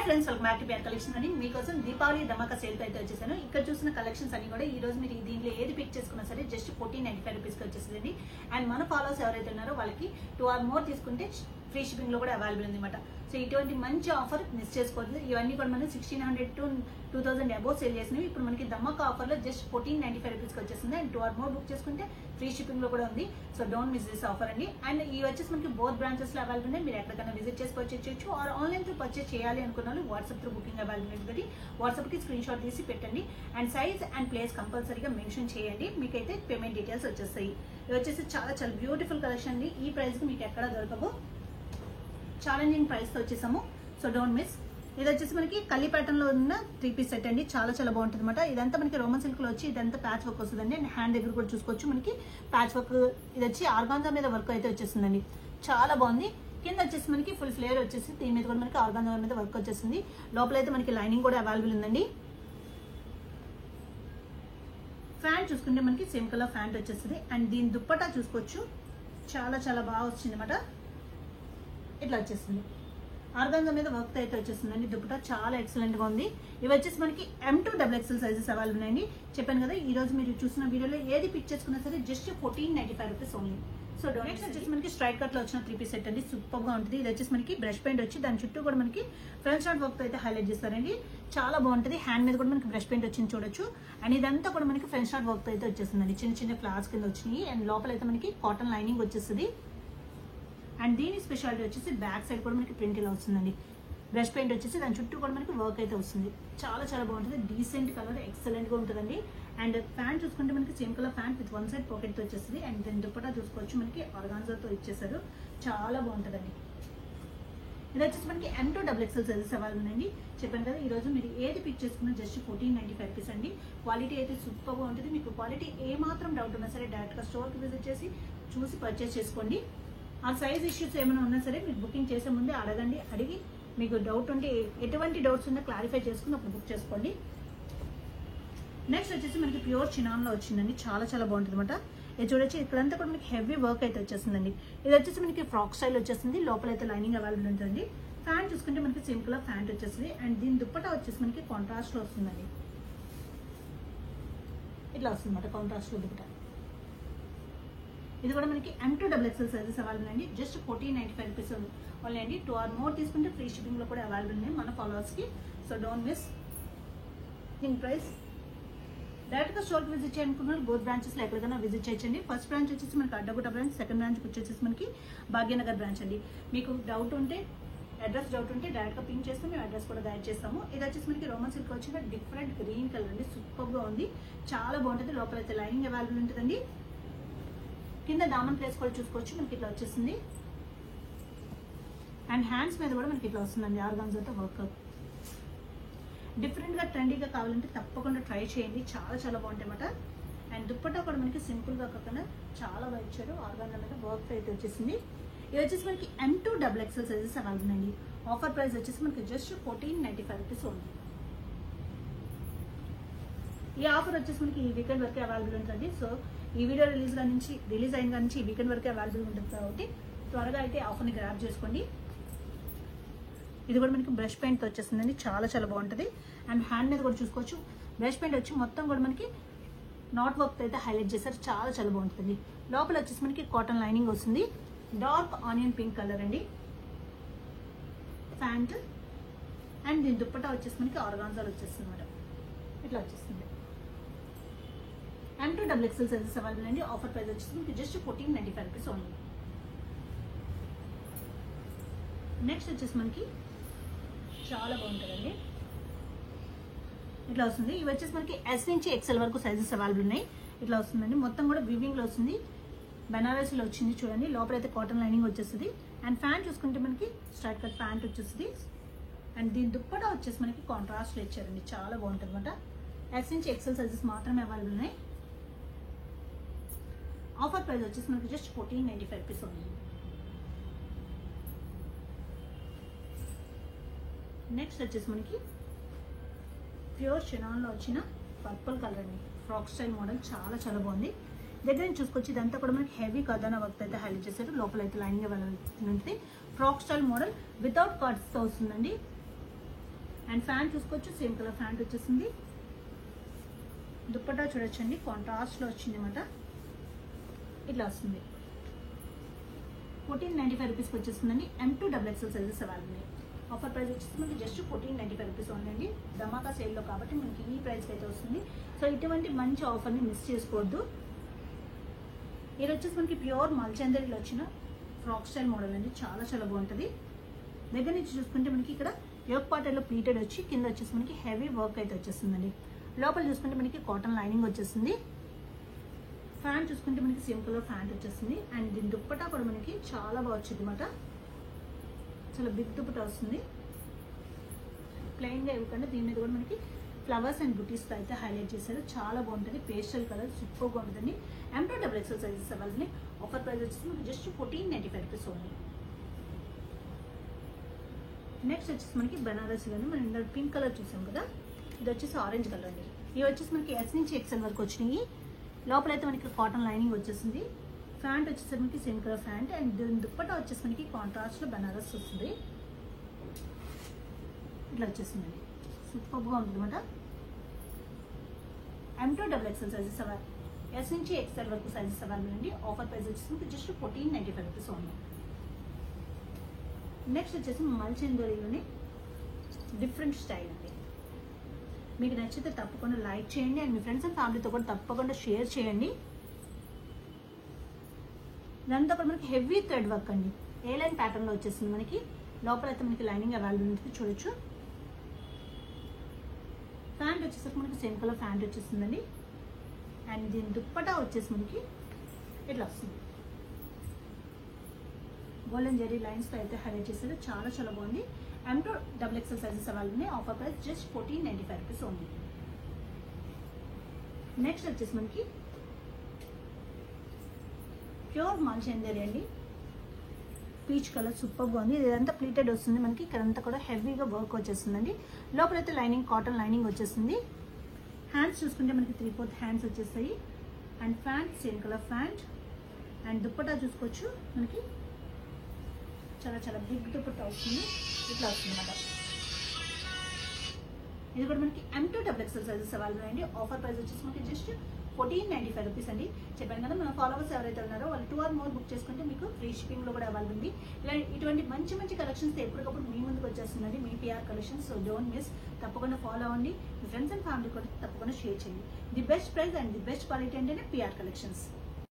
Friends, welcome back to PR collection అండి. మీకోసం దీపావళి ధమాకా sale అయితే వచ్చేసాను. ఇక్కడ చూసిన కలెక్షన్స్ అన్ని కూడా ఈ రోజు మీరు దీంట్లో ఏది పిక్ చేసుకున్నా సరే జస్ట్ 1495 రూపీస్కి వచ్చేసిందండి. అండ్ మన ఫాలోవర్స్ ఎవరైతే ఉన్నారో వాళ్ళకి 2 or more తీసుకుంటే ఫ్రీ షిప్పింగ్ లో కూడా అవైలబుల్ ఉంది అనమాట. సో ఇటువంటి మంచి ఆఫర్ మిస్ చేసుకోవద్దు. ఇవన్నీ కూడా మనం 1600 to 2000 అబోవ్ సేల్ చేసినవి. ఇప్పుడు మనకి ధమాకా ఆఫర్ లో జస్ట్ 1495 రూపీస్కి వచ్చేసింది. అండ్ 2 or more బుక్ చేసుకుంటే ఫ్రీ షిప్పింగ్ లో కూడా ఉంది. So don't miss this offer అండి. అండ్ ఇవి వచ్చేసి మనకి బోత్ బ్రాంచెస్ లో అవైలబుల్ ఉన్నాయి. మీరు ఎక్కడికైనా విజిట్ చేసి పర్చేస్ చేయొచ్చు. ఆర్ ఆన్లైన్ తో పర్చేస్ చేయాలి అనుకున్న వాట్సాప్ త్రూ బుకింగ్ అవైలబుల్ ఉంటుంది. వాట్సాప్ కి స్క్రీన్ షాట్ తీసి పెట్టండి. అండ్ సైజ్ అండ్ ప్లేస్ కంపల్సరీగా మెన్షన్ చేయండి. మీకైతే పేమెంట్ డీటెయిల్స్ వచ్చేస్తాయి. ఇవి వచ్చేసి చాలా చాలా బ్యూటిఫుల్ కలెక్షన్ అండి. ఈ ప్రైస్ కి మీకు ఎక్కడ దొరకవు. ఛాలెంజింగ్ ప్రైస్ తో వచ్చేసాము. So don't miss. ఇది వచ్చేసి మనకి కల్లి ప్యాటర్న్ లో ఉన్న 3 పీస్ సెట్ అండి. చాలా చాలా బాగుంటుంది అనమాట. ఇదంతా మనకి రోమన్ సిల్క్ లో వచ్చి ఇదంతా ప్యాచ్ వర్క్ వస్తుందండి. అండ్ హ్యాండ్ దగ్గర కూడా చూసుకోవచ్చు. మనకి ప్యాచ్ వర్క్ ఇది వచ్చి ఆర్గాంజా మీద వర్క్ అయితే వచ్చేస్తుందండి. చాలా బాగుంది. కింద వచ్చేసి మనకి ఫుల్ ఫ్లేర్ వచ్చేసి దీని మీద కూడా మనకి ఆర్గాంజా మీద వర్క్ వచ్చేసింది. లోపల అయితే మనకి లైనింగ్ కూడా అవైలబుల్ ఉందండి. ఫ్యాంట్ చూసుకుంటే మనకి సేమ్ కలర్ ఫ్యాంట్ వచ్చేస్తుంది. అండ్ దీని దుప్పటా చూసుకోవచ్చు. చాలా చాలా బాగా వచ్చింది అనమాట. ఇట్లా వచ్చేస్తుంది. ఆర్గాంజా మీద వర్క్ అయితే వచ్చేస్తుందండి. దుప్పటా చాలా ఎక్సలెంట్ గా ఉంది. ఇవి వచ్చేసి మనకి M2 XXL సైజెస్ అవైలబుల్ ఉన్నాయండి. చెప్పాను కదా, ఈ రోజు మీరు చూసిన వీడియోలో ఏది పిక్ చేసుకున్నా సరే just 1495 rupees only. So next వచ్చేసి మనకి స్ట్రైట్ కట్ లో వచ్చిన 3 పీస్ సెట్ అండి. సూపర్ గా ఉంటుంది. ఇది వచ్చేసి మనకి బ్రష్ పెయింట్ వచ్చి దాని చుట్టూ కూడా మనకి ఫ్రంట్ షాట్ వర్క్ అయితే హైలైట్ చేస్తారండి. చాలా బాగుంటుంది. హ్యాండ్ మీద కూడా మనకి బ్రష్ పెయింట్ వచ్చింది చూడొచ్చు. అండ్ ఇదంతా కూడా మనకి ఫ్రంట్ షాట్ వర్క్ అయితే వచ్చేస్తుందండి. చిన్న చిన్న ఫ్లవర్స్ కింద వచ్చినాయి. అండ్ లోపల అయితే మనకి కాటన్ లైనింగ్ వచ్చేస్తుంది. అండ్ దీని స్పెషాలిటీ వచ్చేసి బ్యాక్ సైడ్ కూడా మనకి ప్రింట్ ఇలా వస్తుందండి. బ్రష్ పెయింట్ వచ్చేసి దాని చుట్టూ కూడా మనకి వర్క్ అయితే వస్తుంది. చాలా చాలా బాగుంటుంది. డీసెంట్ కలర్, ఎక్సలెంట్ గా ఉంటుందండి. అండ్ ప్యాంట్ చూసుకుంటే మనకి same colour pant with 1 side pocket తో వచ్చేస్తుంది. అండ్ దాని దుప్పటా చూసుకోవచ్చు. మనకి ఆర్గాన్జాతో ఇచ్చేసారు. చాలా బాగుంటుందండి. ఇది వచ్చేసి మనకి M2 XXL సైజెస్ అవైలబుల్ ఉందండి. చెప్పాను కదా, ఈ రోజు మీరు ఏది పిక్ చేసుకున్నా జస్ట్ 1495 రూపీస్ అండి. క్వాలిటీ అయితే సూపర్ గా ఉంటుంది. మీకు క్వాలిటీ ఏ మాత్రం డౌట్ ఉన్నా సరే డైరెక్ట్ గా స్టోర్ కి విజిట్ చేసి చూసి పర్చేస్ చేసుకోండి. ఆ సైజ్ ఇష్యూస్ ఏమైనా ఉన్నా సరే మీరు బుకింగ్ చేసే ముందే అడగండి. అడిగి మీకు డౌట్ ఉంటే ఎటువంటి డౌట్స్ ఉన్నా క్లారిఫై చేసుకుని అప్పుడు బుక్ చేసుకోండి. నెక్స్ట్ వచ్చేసి మనకి ప్యూర్ చినాన్ లో వచ్చిందండి. చాలా చాలా బాగుంటుంది అనమాట. ఇది చూడొచ్చు. ఇక్కడంతా కూడా మనకి హెవీ వర్క్ అయితే వచ్చేస్తుందండి. ఇది వచ్చేసి మనకి ఫ్రాక్ స్టైల్ వచ్చేస్తుంది. లోపల అయితే లైనింగ్ అవైలబుల్ ఉంటుంది. ఫ్యాంట్ చూసుకుంటే మనకి సేమ్ కలర్ ఫ్యాంట్ వచ్చేస్తుంది. అండ్ దీని దుప్పటా వచ్చేసి మనకి కాంట్రాస్ట్ లో వస్తుందండి. ఇట్లా వస్తుంది అనమాట కాంట్రాస్ట్ లో దుప్పటా. ఇది కూడా మనకి M2 XXL సైజెస్ అవైలబుల్ అండి. జస్ట్ 1495 రూపీస్ ఓన్లీ అండి. 2 or more తీసుకుంటే ఫ్రీ షిప్పింగ్ లో కూడా అవైలబుల్ ఉన్నాయి మన ఫాలోవర్స్ కి. సో డోంట్ మిస్ దీని ప్రైస్. డైరెక్ట్ గా స్టోర్ కి విజిట్ చేయాలనుకున్నారు బోత్ బ్రాంచెస్ లో ఎక్కడికైనా విజిట్ చేయొచ్చండి. ఫస్ట్ బ్రాంచ్ వచ్చేసి మనకి అడ్డగుట్ట బ్రాంచ్, సెకండ్ బ్రాంచ్ వచ్చేసి మనకి భాగ్యనగర్ బ్రాంచ్ అండి. మీకు డౌట్ ఉంటే డౌట్ ఉంటే డైరెక్ట్ గా పింక్ చేస్తే మేము అడ్రస్ కూడా గైడ్ చేస్తాము. ఇది వచ్చేసి మనకి రోమన్ సిల్క్ వచ్చిన డిఫరెంట్ గ్రీన్ కలర్ అండి. సూపర్ గా ఉంది. చాలా బాగుంటుంది. లోపల అయితే లైనింగ్ అవైలబుల్ ఉంటుందండి. కింద దామన్ ప్లేస్ కూడా చూసుకోవచ్చు. మనకి ఇట్లా వచ్చేసింది. అండ్ హ్యాండ్స్ మీద కూడా మనకి ఇట్లా వస్తుందండి ఆర్గాన్జాతో వర్క్. డిఫరెంట్ గా ట్రెండీగా కావాలంటే తప్పకుండా ట్రై చేయండి. చాలా చాలా బాగుంటాయి అన్నమాట. అండ్ దుప్పట్టా కూడా మనకి సింపుల్ గా కాకుండా చాలా బాగా ఇచ్చారు. ఆర్గాన్జా మీద వర్క్ అయితే వచ్చేసింది. ఇది వచ్చేసి మనకి M2 XXL సైజెస్ అవైలబుల్ అండి. ఆఫర్ ప్రైస్ వచ్చేసి మనకి జస్ట్ 1495 రూపీస్ ఉంది. ఈ ఆఫర్ వచ్చేసి మనకి ఈ వీకెండ్ వరకే అవైలబుల్ ఉంటుంది. సో ఈ వీడియో రిలీజ్ అయిన నుంచి ఈ వీకెండ్ వరకే అవైలబుల్ ఉంటుంది కాబట్టి త్వరగా అయితే ఆఫర్ని గ్రాబ్ చేసుకోండి. ఇది కూడా మనకి బ్రష్ పెయింట్ తో వచ్చేస్తుందండి. చాలా చాలా బాగుంటుంది. అండ్ హ్యాండ్ మీద కూడా చూసుకోవచ్చు. బ్రష్ పెయింట్ వచ్చి మొత్తం కూడా మనకి నాట్ వర్క్ అయితే హైలైట్ చేశారు. చాలా చాలా బాగుంటుంది. లోపల వచ్చేసి మనకి కాటన్ లైనింగ్ వస్తుంది. డార్క్ ఆనియన్ పింక్ కలర్ అండి ప్యాంట్. అండ్ దీని దుప్పటా వచ్చేసి మనకి ఆర్గాన్జాలు వచ్చేస్తుంది అనమాట. ఇట్లా వచ్చేస్తుంది. M2 XXL సైజెస్ అవైలబుల్ అండి. ఆఫర్ ప్రైస్ వచ్చేసి మీకు జస్ట్ 1495 రూపీస్ ఓన్లీ. నెక్స్ట్ వచ్చేసి మనకి చాలా బాగుంటుందండి. ఇట్లా వస్తుంది. ఇవి వచ్చేసి మనకి S నుంచి XL వరకు సైజెస్ అవైలబుల్ ఉన్నాయి. ఇట్లా వస్తుందండి. మొత్తం కూడా వివింగ్ లో వస్తుంది. బెనారస్ లో వచ్చింది చూడండి. లోపల అయితే కాటన్ లైనింగ్ వచ్చేస్తుంది. అండ్ ఫ్యాంట్ చూసుకుంటే మనకి స్ట్రైట్ కట్ ప్యాంట్ వచ్చేస్తుంది. అండ్ దీని దుప్పటా వచ్చేసి మనకి కాంట్రాస్ట్ లో ఇచ్చారండి. చాలా బాగుంటుంది అనమాట. S నుంచి XL సైజెస్ మాత్రమే అవైలబుల్ ఉన్నాయి. ఆఫర్ ప్రైస్ వచ్చేసి మనకి జస్ట్ 1495 రూపీస్ ఉంది. నెక్స్ట్ వచ్చేసి మనకి ప్యూర్ చినాన్ లో వచ్చిన పర్పుల్ కలర్ అండి. ఫ్రాక్ స్టైల్ మోడల్ చాలా చాలా బాగుంది. దగ్గర నుంచి చూసుకొచ్చి ఇదంతా కూడా మనకి హెవీ కథన వర్క్ అయితే హైలైట్ చేశారు. లోపల అయితే లైనింగ్ అవైలబుల్ ఉంటుంది. Frock style model without cuts తో వస్తుందండి. అండ్ ఫ్యాంట్ చూసుకోవచ్చు, సేమ్ కలర్ ఫ్యాంట్ వచ్చేసింది. దుప్పటా చూడొచ్చండి, కాంట్రాస్ట్లో వచ్చింది అనమాట. ఇట్లా వస్తుంది. 1495 రూపీస్కి వచ్చేస్తుందండి. M2XXL సైజెస్ అవైలబుల్ ఉన్నాయి. ఆఫర్ ప్రైస్ వచ్చేసి మనకి జస్ట్ 1495 రూపీస్ ఉందండి. ధమాకా సేల్లో కాబట్టి మనకి ఈ ప్రైస్కి అయితే వస్తుంది. సో ఇటువంటి మంచి ఆఫర్ని మిస్ చేసుకోవద్దు. ఇది వచ్చేసి మనకి ప్యూర్ మల్చందరిలో వచ్చిన ఫ్రాక్ స్టైల్ మోడల్ అండి. చాలా చాలా బాగుంటుంది. దగ్గర నుంచి చూసుకుంటే మనకి ఇక్కడ యోక్ పార్టర్లో ప్లీటెడ్ వచ్చి కింద వచ్చేసి మనకి హెవీ వర్క్ అయితే వచ్చేస్తుందండి. లోపల చూసుకుంటే మనకి కాటన్ లైనింగ్ వచ్చేస్తుంది. ఫ్యాంట్ చూసుకుంటే మనకి సేమ్ కలర్ ఫ్యాంట్ వచ్చేస్తుంది. అండ్ దీని దుప్పటా కూడా మనకి చాలా బాగా వచ్చింది అనమాట. చాలా బిగ్ దుప్పటా వస్తుంది. ప్లెయిన్గా ఇవ్వకుండా దీని మీద కూడా మనకి ఫ్లవర్స్ అండ్ బుటీస్తో అయితే హైలైట్ చేశారు. చాలా బాగుంటుంది. పేస్టల్ కలర్ సూపర్గా ఉంటుందండి. M2XXL sizes available. Offer price వచ్చేసి మనకి జస్ట్ 1495 రూపీస్ ఓన్లీ. నెక్స్ట్ వచ్చేసి మనకి బనారస్లోనే మనం ఇందులో పింక్ కలర్ చూసాం కదా, ఇది వచ్చేసి ఆరెంజ్ కలర్ అండి. ఇవి వచ్చేసి మనకి S నుంచి XL వరకు వచ్చినాయి. లోపలైతే మనకి కాటన్ లైనింగ్ వచ్చేసింది. ఫ్యాంట్ వచ్చేసి మనకి సేమ్ కలర్ ఫ్యాంట్. అండ్ దీని దుప్పటా వచ్చేసి మనకి కాంట్రాస్ట్లో బనారస్ వస్తుంది. ఇట్లా వచ్చేసిందండి. సూపర్గా ఉంటుంది అనమాట. M2XXL sizes available. S నుంచి XL వరకు సైజెస్ అవైలబుల్ అండి. ఆఫర్ ప్రైస్ వచ్చేసి మనకి జస్ట్ 1495 రూపీస్ ఓన్లీ. నెక్స్ట్ వచ్చేసి మల్చందరిలోని డిఫరెంట్ స్టైల్ అండి. మీకు నచ్చితే తప్పకుండా లైక్ చేయండి అండ్ మీ ఫ్రెండ్స్ అండ్ ఫ్యామిలీతో కూడా తప్పకుండా షేర్ చేయండి. ఇదంతా కూడా మనకి హెవీ థ్రెడ్ వర్క్ అండి. ఏ లైన్ ప్యాటర్న్లో వచ్చేసింది మనకి. లోపల అయితే మనకి లైనింగ్ అవైలబుల్ ఉంటుంది చూడొచ్చు. ఫ్యాంట్ వచ్చేసరికి మనకి సేమ్ కలర్ ఫ్యాంట్ వచ్చేసిందండి. అండ్ దీని దుప్పటా వచ్చేసి మనకి ఇట్లా వస్తుంది. గోల్డెన్ జెరీ లైన్స్తో అయితే హైలైట్ చేశారు. చాలా చాలా బాగుంది. M2XXL సైజెస్ అవైలబుల్ ఉన్నాయి. Offer price just 1495 rupees only. Next వచ్చేసి మనకి ప్యూర్ మల్చందరి అండి. పీచ్ కలర్ సూపర్ బాగుంది. ఇదంతా ప్లీటెడ్ వస్తుంది మనకి. ఇక్కడంతా కూడా హెవీగా వర్క్ వచ్చేస్తుందండి. లోపలైతే లైనింగ్ కాటన్ లైనింగ్ వచ్చేస్తుంది. హ్యాండ్స్ చూసుకుంటే మనకి 3/4 హ్యాండ్స్ వచ్చేస్తాయి. And pant same colour pant. And dupatta చూసుకోవచ్చు మనకి చాలా చాలా బిగ్ దుప్పటా వస్తుంది. ఇట్లా వస్తుంది అన్నమాట. ఇది కూడా మనకి M2XXL సైజెస్ అవైలబుల్ అండి. ఆఫర్ ప్రైస్ వచ్చేసి మనకి జస్ట్ 1495 రూపీస్ అండి. చెప్పాను కదా, మన ఫాలోవర్స్ ఎవరైతే ఉన్నారో వాళ్ళు 2 or more బుక్ చేసుకుంటే మీకు ఫ్రీ షిప్పింగ్లో కూడా అవైలబుల్ ఉంది. ఇలా ఇటువంటి మంచి మంచి కలెక్షన్స్ ఎప్పటికప్పుడు మీ ముందుకు వచ్చేస్తుందండి మీ PR collections. So don't miss. తప్పకుండా ఫాలో అవ్వండి. మీ ఫ్రెండ్స్ అండ్ ఫ్యామిలీ కూడా తప్పకుండా షేర్ చేయండి. The best price and the best quality అంటేనే PR కలెక్షన్స్.